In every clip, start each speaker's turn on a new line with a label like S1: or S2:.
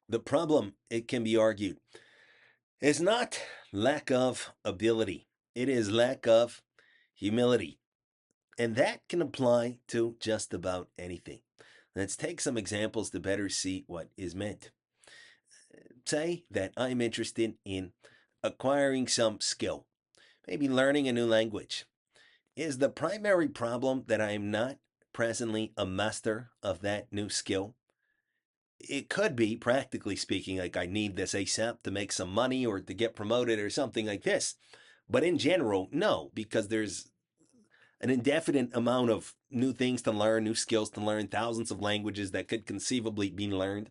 S1: The problem, it can be argued, is not lack of ability, it is lack of humility. And that can apply to just about anything. Let's take some examples to better see what is meant. Say that I'm interested in acquiring some skill, maybe learning a new language. Is the primary problem that I am not presently a master of that new skill? It could be, practically speaking, like I need this ASAP to make some money or to get promoted or something like this. But in general, no, because there's an indefinite amount of new things to learn, new skills to learn, thousands of languages that could conceivably be learned.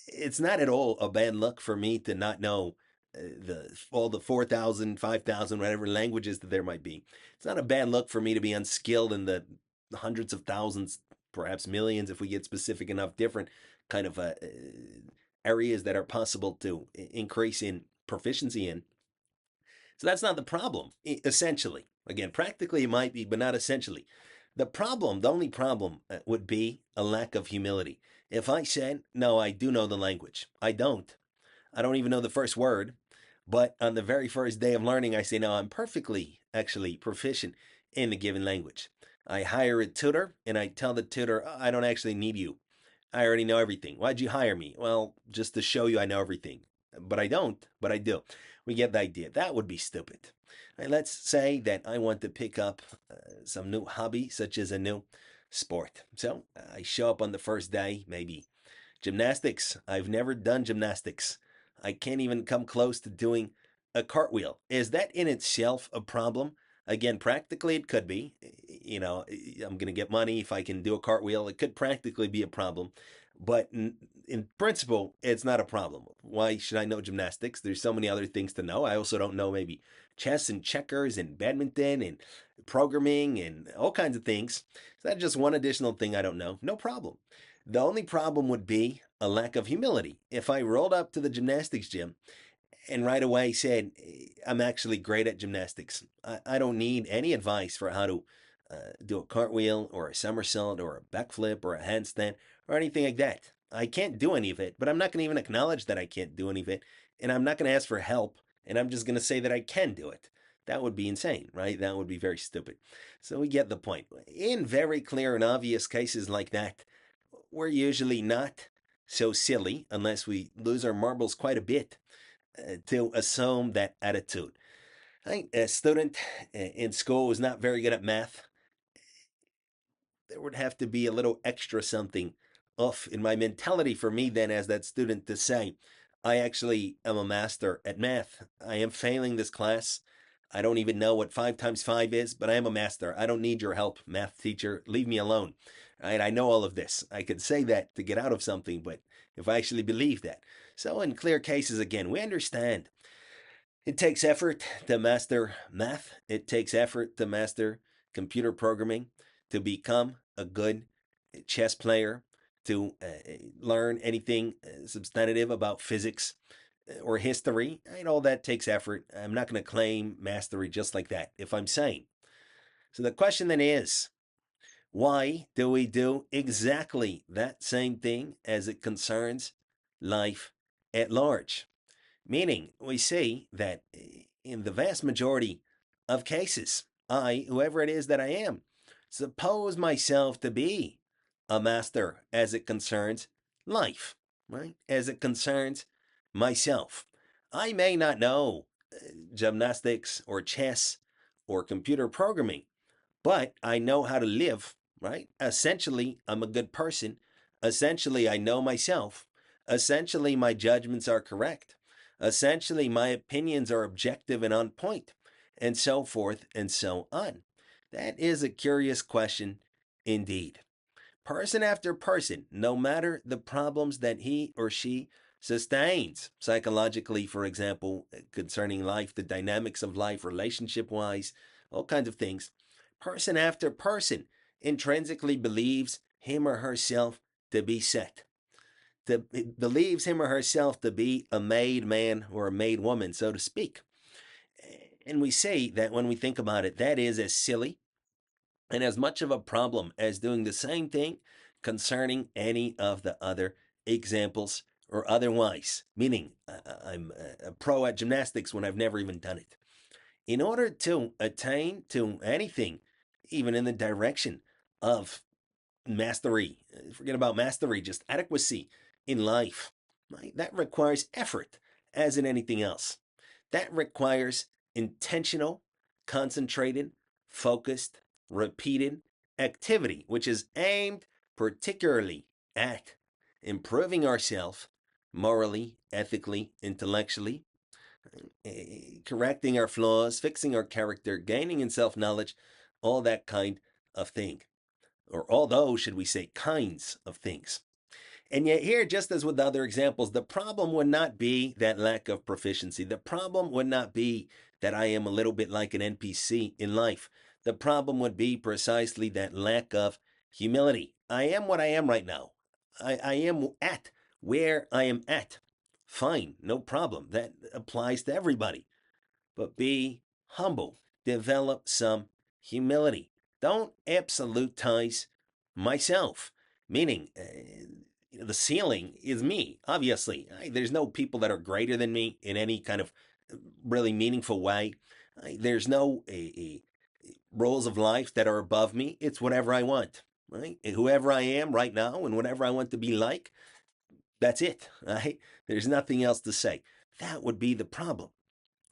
S1: It's not at all a bad luck for me to not know the all the 4,000, 5,000, whatever languages that there might be. It's not a bad luck for me to be unskilled in the hundreds of thousands, perhaps millions, if we get specific enough, different kind of areas that are possible to increase in proficiency in. So that's not the problem, essentially. Again, practically it might be, but not essentially. The problem, the only problem would be a lack of humility. If I said, no, I do know the language, I don't. I don't even know the first word. But on the very first day of learning, I say, no, I'm perfectly actually proficient in the given language. I hire a tutor and I tell the tutor, "Oh, I don't actually need you. I already know everything. Why'd you hire me? Well, just to show you I know everything. But I don't, but I do." We get the idea. That would be stupid. And let's say that I want to pick up some new hobby, such as a new sport. So I show up on the first day, maybe gymnastics. I've never done gymnastics. I can't even come close to doing a cartwheel. Is that in itself a problem? Again, practically it could be. I'm going to get money if I can do a cartwheel. It could practically be a problem. But in principle, it's not a problem. Why should I know gymnastics? There's so many other things to know. I also don't know maybe chess and checkers and badminton and programming and all kinds of things. So that's just one additional thing I don't know. No problem. The only problem would be a lack of humility. If I rolled up to the gymnastics gym and right away said, I'm actually great at gymnastics, I don't need any advice for how to do a cartwheel or a somersault or a backflip or a handstand or anything like that. I can't do any of it, but I'm not going to even acknowledge that I can't do any of it. And I'm not going to ask for help. And I'm just going to say that I can do it. That would be insane, right? That would be very stupid. So we get the point. In very clear and obvious cases like that, we're usually not so silly unless we lose our marbles quite a bit to assume that attitude. I think a student in school who's not very good at math, there would have to be a little extra something off in my mentality for me then as that student to say, I actually am a master at math. I am failing this class. I don't even know what 5 times 5 is, but I am a master. I don't need your help, math teacher. Leave me alone. Right? I know all of this. I could say that to get out of something, but if I actually believe that. So, in clear cases, again, we understand it takes effort to master math, it takes effort to master computer programming, to become a good chess player, to learn anything substantive about physics or history. All that takes effort. I'm not going to claim mastery just like that if I'm sane. So the question then is, why do we do exactly that same thing as it concerns life at large? Meaning, we see that in the vast majority of cases, I, whoever it is that I am, suppose myself to be a master as it concerns life, right? As it concerns myself. I may not know gymnastics or chess or computer programming, but I know how to live, right? Essentially, I'm a good person. Essentially, I know myself. Essentially, my judgments are correct. Essentially, my opinions are objective and on point, and so forth and so on. That is a curious question indeed. Person after person, no matter the problems that he or she sustains, psychologically, for example, concerning life, the dynamics of life, relationship wise, all kinds of things, person after person intrinsically believes him or herself to be set, to believes him or herself to be a made man or a made woman, so to speak. And we say that when we think about it, that is as silly and as much of a problem as doing the same thing concerning any of the other examples or otherwise, meaning I'm a pro at gymnastics when I've never even done it. In order to attain to anything, even in the direction of mastery, forget about mastery, just adequacy in life, right? That requires effort, as in anything else. That requires intentional, concentrated, focused, repeated activity, which is aimed particularly at improving ourselves morally, ethically, intellectually, correcting our flaws, fixing our character, gaining in self knowledge, all that kind of thing. Or all those, should we say, kinds of things. And yet, here, just as with other examples, the problem would not be that lack of proficiency. The problem would not be that I am a little bit like an NPC in life. The problem would be precisely that lack of humility. I am what I am right now. I am at where I am at. Fine, no problem. That applies to everybody. But be humble. Develop some humility. Don't absolutize myself, meaning the ceiling is me, obviously. There's no people that are greater than me in any kind of really meaningful way. There's no roles of life that are above me. It's whatever I want, right? And whoever I am right now and whatever I want to be like, that's it, right? There's nothing else to say. That would be the problem.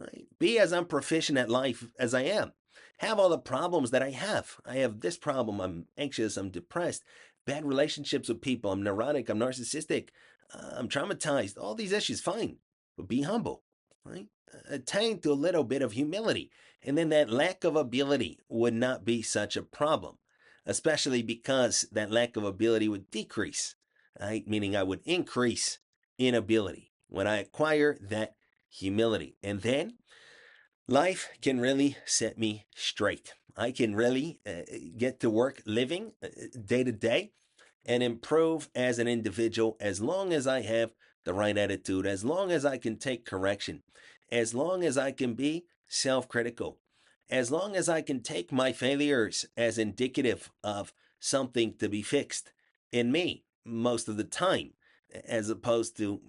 S1: Right? Be as unproficient at life as I am. Have all the problems that I have. I have this problem. I'm anxious. I'm depressed. Bad relationships with people. I'm neurotic. I'm narcissistic. I'm traumatized. All these issues, fine. But be humble. Right? Attain to a little bit of humility. And then that lack of ability would not be such a problem, especially because that lack of ability would decrease. Right? Meaning I would increase in ability when I acquire that humility. And then life can really set me straight. I can really get to work living day to day and improve as an individual as long as I have the right attitude, as long as I can take correction, as long as I can be self critical, as long as I can take my failures as indicative of something to be fixed in me most of the time, as opposed to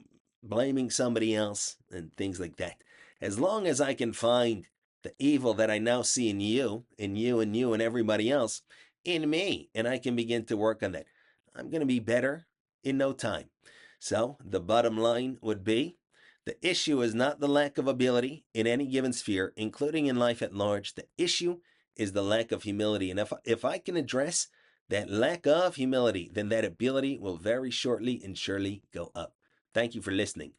S1: blaming somebody else and things like that. As long as I can find the evil that I now see in you, and you, and you, and everybody else in me, and I can begin to work on that, I'm going to be better in no time. So the bottom line would be the issue is not the lack of ability in any given sphere, including in life at large. The issue is the lack of humility. And if I can address that lack of humility, then that ability will very shortly and surely go up. Thank you for listening.